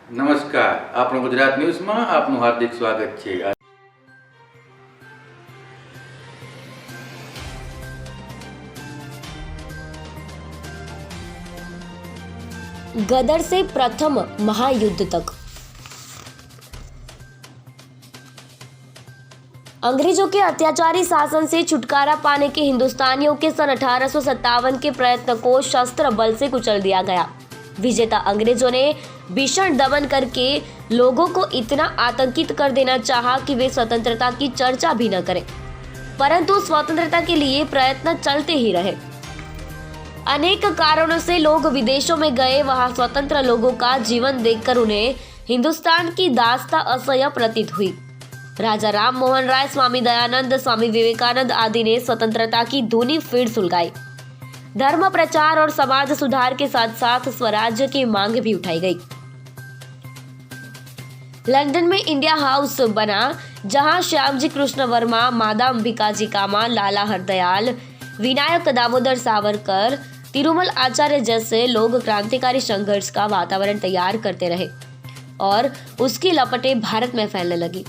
નમસ્કાર, આપણું ગુજરાત ન્યૂઝમાં આપનું હાર્દિક સ્વાગત છે। गदर से प्रथम महायुद्ध तक। अंग्रेजों के अत्याचारी शासन से छुटकारा पाने के हिंदुस्तानियों के सन 1857 के प्रयत्न को शस्त्र बल से कुचल दिया गया। विजेता अंग्रेजों ने भीषण दमन करके लोगों को इतना आतंकित कर देना चाहा कि वे स्वतंत्रता की चर्चा भी न करें, परंतु स्वतंत्रता के लिए प्रयत्न चलते ही रहे। अनेक कारणों से लोग विदेशों में गए। वहां स्वतंत्र लोगों का जीवन देखकर उन्हें हिंदुस्तान की दास्तां असह्य प्रतीत हुई। राजा राम मोहन राय, स्वामी दयानंद, स्वामी विवेकानंद आदि ने स्वतंत्रता की धुनी फिर सुलगाई। धर्म प्रचार और समाज सुधार के साथ साथ स्वराज्य की मांग भी उठाई गई। लंदन में इंडिया हाउस बना, जहां श्यामजी कृष्ण वर्मा, मादा अंबिकाजी कामा, लाला हरदयाल, विनायक दामोदर सावरकर, तिरुमल आचार्य जैसे लोग क्रांतिकारी संघर्ष का वातावरण तैयार करते रहे और उसकी लपटें भारत में फैलने लगी।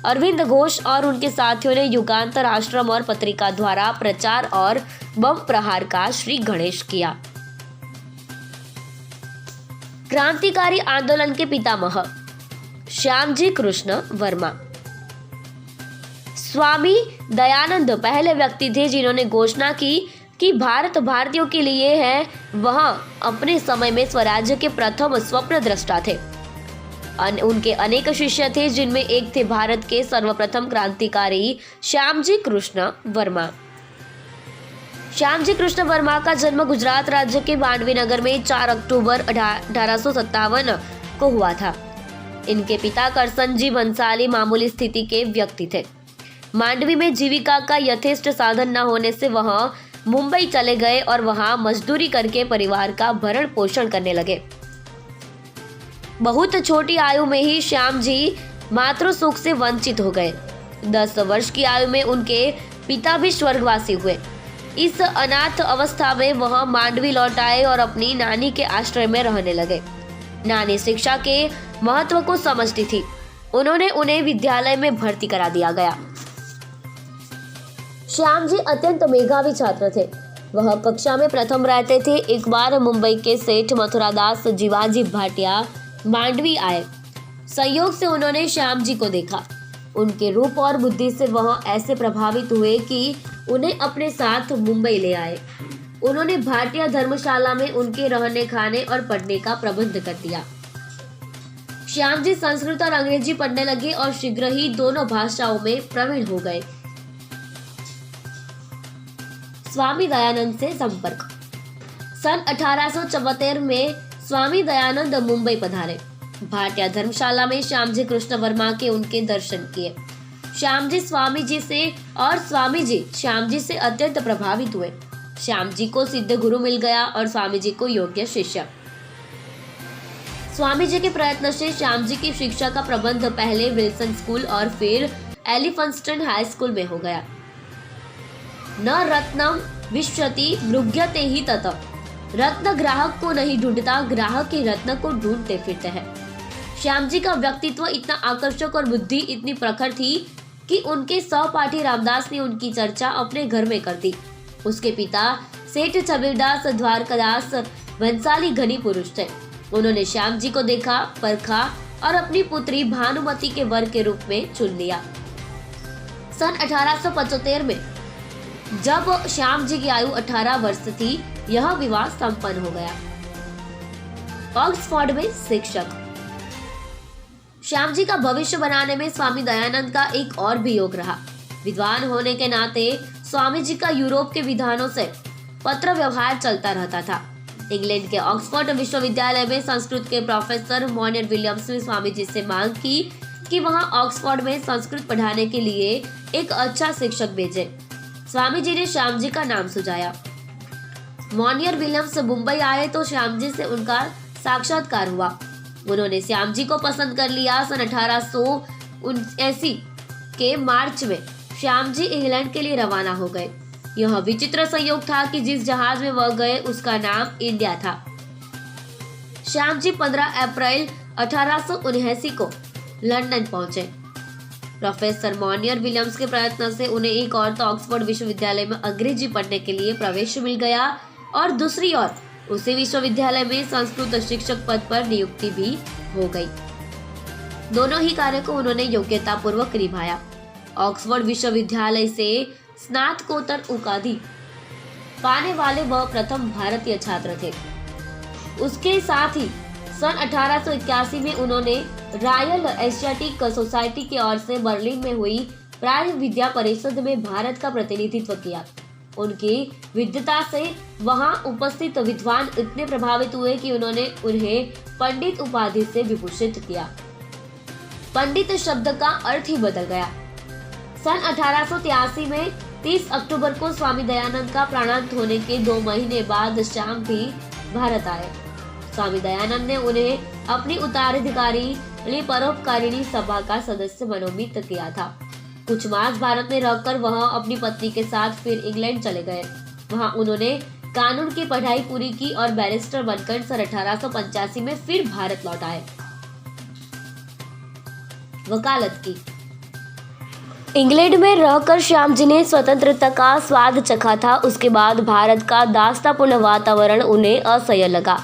अरविंद घोष और उनके साथियों ने युगांतर आश्रम और पत्रिका द्वारा प्रचार और बम प्रहार का श्री गणेश किया। क्रांतिकारी आंदोलन के पितामह श्यामजी कृष्ण वर्मा। स्वामी दयानंद पहले व्यक्ति थे जिन्होंने घोषणा की कि भारत भारतीयों के लिए है। वह अपने समय में स्वराज्य के प्रथम स्वप्न दृष्टा थे। उनके अनेक शिष्य थे, जिनमें एक थे भारत के सर्वप्रथम क्रांतिकारी श्यामजी कृष्ण वर्मा। श्यामजी कृष्ण वर्मा का जन्म गुजरात राज्य के मांडवी नगर में 4 अक्टूबर 1857 को हुआ था। इनके पिता करसनजी बंसाली मामूली स्थिति के व्यक्ति थे। मांडवी में जीविका का यथेष्ट साधन न होने से वह मुंबई चले गए और वहां मजदूरी करके परिवार का भरण पोषण करने लगे। बहुत छोटी आयु में ही श्याम जी मातृ सुख से वंचित हो गए। 10 वर्ष की आयु में उनके पिता भी स्वर्गवासी हुए। इस अनाथ अवस्था में वह मांडवी लौट आए और अपनी नानी के आश्रय में रहने लगे। नानी शिक्षा के महत्व को समझती थी। उन्हें विद्यालय में भर्ती करा दिया गया। श्याम जी अत्यंत मेधावी छात्र थे। वह कक्षा में प्रथम रहते थे। एक बार मुंबई के सेठ मथुरादास जीवाजी भाटिया मांडवी आए। संयोग से उन्होंने श्याम जी को देखा। उनके रूप और बुद्धि से वह ऐसे प्रभावित हुए कि उन्हें अपने साथ मुंबई ले आए। उन्होंने भाटिया धर्मशाला में उनके रहने, खाने और पढ़ने का प्रबंध कर दिया। श्याम जी संस्कृत और अंग्रेजी पढ़ने लगे और शीघ्र ही दोनों भाषाओं में प्रवीण हो गए। स्वामी दयानंद से संपर्क। सन 1874 में स्वामी दयानंद मुंबई पधारे। भाटिया धर्मशाला में श्यामजी कृष्ण वर्मा के उनके दर्शन किए। श्यामजी स्वामी जी से और स्वामी जी श्यामजी से अत्यंत प्रभावित हुए। श्यामजी को सिद्ध गुरु मिल गया और स्वामी जी को योग्य शिष्य। स्वामी जी के प्रयत्न से श्यामजी की शिक्षा का प्रबंध पहले विल्सन स्कूल और फिर एलिफिंस्टन हाई स्कूल में हो गया। न रत्नम विश्यति मृग्यते ही तत। रत्न ग्राहक को नहीं ढूंढता, ग्राहक ही रत्न को ढूंढते फिरते हैं। श्याम जी का व्यक्तित्व इतना आकर्षक और बुद्धि इतनी प्रखर थी कि उनके सहपाठी रामदास ने उनकी चर्चा अपने घर में कर दी। उसके पिता सेठ छबीरदास द्वारकादास बंसाली घनी पुरुष थे। उन्होंने श्याम जी को देखा, परखा और अपनी पुत्री भानुमति के वर के रूप में चुन लिया। सन 1875 में जब श्याम जी की आयु 18 वर्ष थी, यह विवाह संपन्न हो गया। ऑक्सफोर्ड में शिक्षक। श्याम जी का भविष्य बनाने में स्वामी दयानंद का एक और भी योग रहा। विद्वान होने के नाते स्वामी जी का यूरोप के विद्वानों से पत्र व्यवहार चलता रहता था। इंग्लैंड के ऑक्सफोर्ड विश्वविद्यालय में संस्कृत के प्रोफेसर मॉनियर विलियम्स ने स्वामी जी से मांग की कि वहां ऑक्सफोर्ड में संस्कृत पढ़ाने के लिए एक अच्छा शिक्षक भेजें। स्वामी जी ने श्याम जी का नाम सुझाया। मॉनियर विलियम्स मुंबई आए तो श्याम जी से उनका साक्षात्कार हुआ। उन्होंने श्याम जी को पसंद कर लिया। सन 1879 के मार्च में श्याम जी इंग्लैंड के लिए रवाना हो गए। यह विचित्र संयोग था कि जिस जहाज में वह गए उसका नाम इंडिया था। श्याम जी 15 अप्रैल 1879 को लंदन पहुंचे। प्रोफेसर मॉनियर विलियम्स के प्रयत्न से उन्हें एक ओर तो ऑक्सफोर्ड विश्वविद्यालय में अंग्रेजी पढ़ने के लिए प्रवेश मिल गया और दूसरी ओर उसी विश्वविद्यालय में संस्कृत शिक्षक पद पर नियुक्ति भी हो गई। दोनों ही कार्य को उन्होंने योग्यता पूर्वक निभाया। ऑक्सफोर्ड विश्वविद्यालय से स्नातकोत्तर उपाधि पाने वाले वह प्रथम भारतीय छात्र थे। उसके साथ ही सन 1881 में उन्होंने रॉयल एशियाटिक सोसाइटी की ओर से बर्लिन में हुई प्राय विद्या परिषद में भारत का प्रतिनिधित्व किया। उनकी विद्वता से वहां उपस्थित विद्वान इतने प्रभावित हुए कि उन्होंने उन्हें पंडित उपाधि से विभूषित किया। पंडित शब्द का अर्थ ही बदल गया। सन 1883 में 30 अक्टूबर को स्वामी दयानंद का प्राणांत होने के 2 महीने बाद श्याम भी भारत आए। स्वामी दयानंद ने उन्हें अपनी उत्तराधिकारी परोपकारिणी सभा का सदस्य मनोनीत किया था। कुछ मास भारत में रहकर वह अपनी पत्नी के साथ फिर इंग्लैंड चले गए। वहां उन्होंने कानून की पढ़ाई पूरी की और बैरिस्टर बनकर सन 1885 में फिर भारत लौट आए। वकालत की। इंग्लैंड में रहकर श्याम जी ने स्वतंत्रता का स्वाद चखा था। उसके बाद भारत का दास्तापूर्ण वातावरण उन्हें असह्य लगा।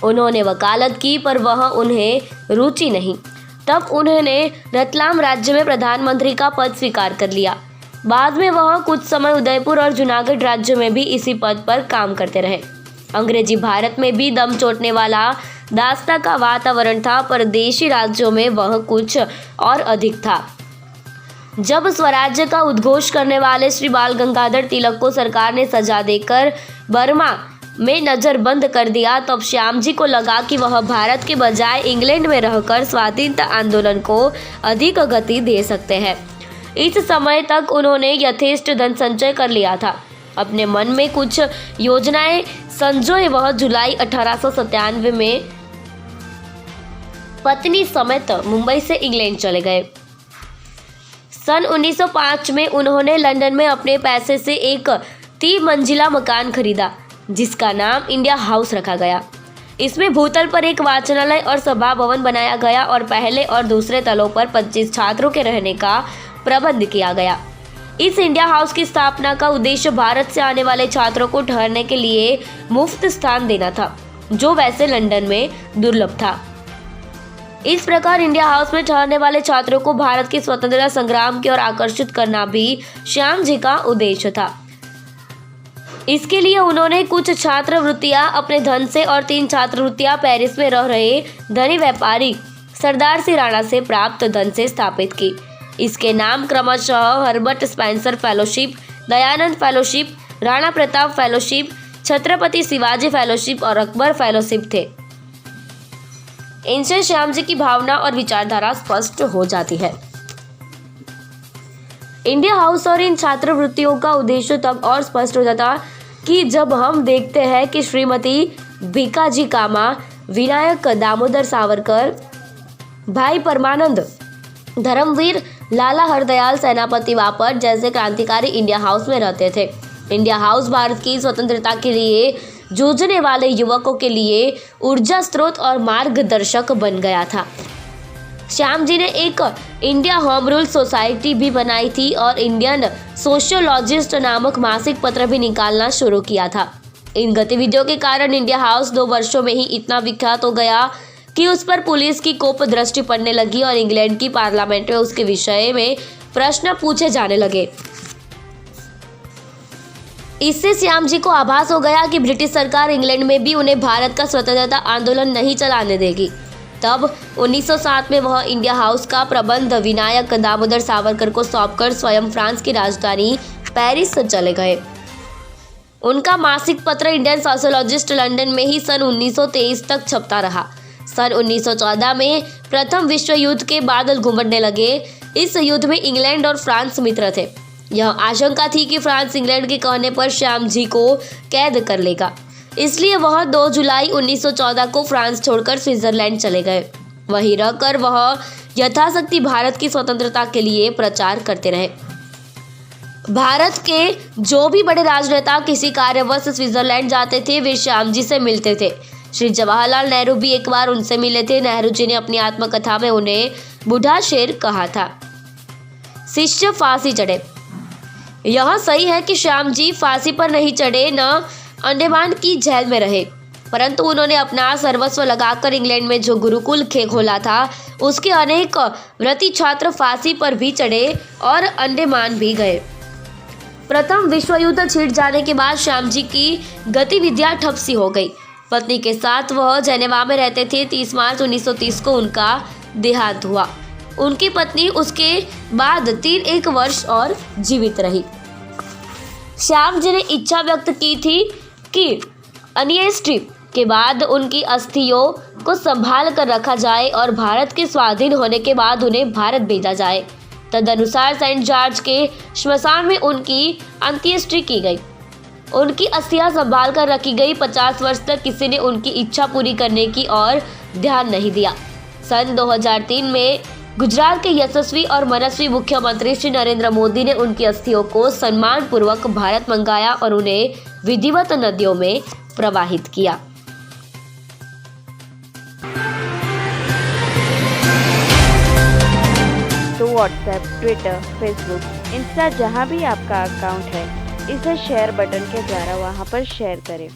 उन्होंने वकालत की पर वह उन्हें रुचि नहीं। तब उन्होंने रतलाम राज्य में प्रधानमंत्री का पद स्वीकार कर लिया। बाद में वह कुछ समय उदयपुर और जूनागढ़ राज्यों में भी इसी पद पर काम करते रहे। अंग्रेजी भारत में भी दम चोटने वाला दास्ता का वातावरण था, पर देशी राज्यों में वह कुछ और अधिक था। जब स्वराज्य का उद्घोष करने वाले श्री बाल गंगाधर तिलक को सरकार ने सजा देकर बर्मा में नजरबंद कर दिया, तब श्याम जी को लगा कि वह भारत के बजाय इंग्लैंड में रहकर स्वाधीनता आंदोलन को अधिक गति दे सकते हैं। इस समय तक उन्होंने यथेष्ट धन संचय कर लिया था। अपने मन में कुछ योजनाएं संजोए वह जुलाई 1897 में पत्नी समेत मुंबई से इंग्लैंड चले गए। सन 1905 में उन्होंने लंदन में अपने पैसे से एक 3 मंजिला मकान खरीदा, जिसका नाम इंडिया हाउस रखा गया। इसमें भूतल पर एक वाचनालय और सभा भवन बनाया गया और पहले और दूसरे तलों पर 25 छात्रों के रहने का प्रबंध किया गया। इस इंडिया हाउस की स्थापना का उद्देश्य भारत से आने वाले छात्रों को ठहरने के लिए मुफ्त स्थान देना था, जो वैसे लंदन में दुर्लभ था। इस प्रकार इंडिया हाउस में ठहरने वाले छात्रों को भारत के स्वतंत्रता संग्राम की ओर आकर्षित करना भी श्याम जी का उद्देश्य था। इसके लिए उन्होंने कुछ छात्रवृत्तियां अपने धन से और 3 छात्रवृत्तियां पेरिस में रह रहे धनी व्यापारी सरदार सिंह राणा से प्राप्त धन से स्थापित की। इसके नाम क्रमशः Herbert Spencer fellowship, Dayanand fellowship, Rana Pratap fellowship, Chhatrapati Shivaji fellowship और अकबर फेलोशिप थे। इनसे श्याम जी की भावना और विचारधारा स्पष्ट हो जाती है। इंडिया हाउस और इन छात्रवृत्तियों का उद्देश्य तब और स्पष्ट हो जाता कि जब हम देखते हैं कि श्रीमती भीकाजी कामा, विनायक दामोदर सावरकर, भाई परमानंद, धर्मवीर लाला हरदयाल सेनापति बापट जैसे क्रांतिकारी इंडिया हाउस में रहते थे। इंडिया हाउस भारत की स्वतंत्रता के लिए जूझने वाले युवकों के लिए ऊर्जा स्रोत और मार्गदर्शक बन गया था। श्याम जी ने एक इंडिया होम रूल सोसाइटी भी बनाई थी और इंडियन सोशियोलॉजिस्ट नामक मासिक पत्र भी निकालना शुरू किया था। इन गतिविधियों के कारण इंडिया हाउस 2 वर्षों में ही इतना विख्यात हो गया कि उस पर पुलिस की कोप दृष्टि पड़ने लगी और इंग्लैंड की पार्लियामेंट में उसके विषय में प्रश्न पूछे जाने लगे। इससे श्याम जी को आभास हो गया कि ब्रिटिश सरकार इंग्लैंड में भी उन्हें भारत का स्वतंत्रता आंदोलन नहीं चलाने देगी। तब 1907 में वह इंडिया हाउस का प्रबंध विनायक दामोदर सावरकर को सौंपकर स्वयं फ्रांस की राजधानी पेरिस चले गए। उनका मासिक पत्र इंडियन सोशियोलॉजिस्ट लंदन में ही सन 1923 तक छपता रहा। सन 1914 में प्रथम विश्व युद्ध के बादल घुमड़ने लगे। इस युद्ध में इंग्लैंड और फ्रांस मित्र थे। यह आशंका थी कि फ्रांस इंग्लैंड के कहने पर श्याम जी को कैद कर लेगा, इसलिए वह 2 जुलाई 1914 को फ्रांस छोड़कर स्विट्जरलैंड चले गए। वहीं रहकर वह यथाशक्ति भारत की स्वतंत्रता के लिए प्रचार करते रहे। भारत के जो भी बड़े राजनेता किसी कार्यवश स्विट्जरलैंड जाते थे वे श्याम जी से मिलते थे। श्री जवाहरलाल नेहरू भी एक बार उनसे मिले थे। नेहरू जी ने अपनी आत्मकथा में उन्हें बूढ़ा शेर कहा था। शिष्य फांसी चढ़े। यह सही है कि श्याम जी फांसी पर नहीं चढ़े, न अंडमान की जेल में रहे, परंतु उन्होंने अपना सर्वस्व लगाकर इंग्लैंड में जो गुरुकुल खोला था, उसके अनेक व्रती छात्र फांसी पर भी चढ़े और अंडमान भी गए। प्रथम विश्व युद्ध छिड़ जाने के बाद श्याम जी की गतिविधियां ठप सी हो गई। पत्नी के साथ वह जेनेवा में रहते थे। 30 मार्च 1930 को उनका देहांत हुआ। उनकी पत्नी उसके बाद 3 वर्ष और जीवित रही। श्याम जी ने इच्छा व्यक्त की थी कि अन्त्येष्टि के बाद उनकी अस्थियों को संभाल कर रखा जाए और भारत के स्वाधीन होने के बाद उन्हें भारत भेजा जाए। तदनुसार सेंट जॉर्ज के श्मशान में उनकी अंत्येष्टि की गई। उनकी अस्थियां संभाल कर रखी गई। 50 वर्ष तक किसी ने उनकी इच्छा पूरी करने की ओर ध्यान नहीं दिया। सन 2003 में गुजरात के यशस्वी और मनस्वी मुख्यमंत्री श्री नरेंद्र मोदी ने उनकी अस्थियों को सम्मान पूर्वक भारत मंगाया और उन्हें विधिवत नदियों में प्रवाहित किया। तो व्हाट्सएप, ट्विटर, फेसबुक, इंस्टा जहाँ भी आपका अकाउंट है, इसे शेयर बटन के द्वारा वहाँ पर शेयर करें।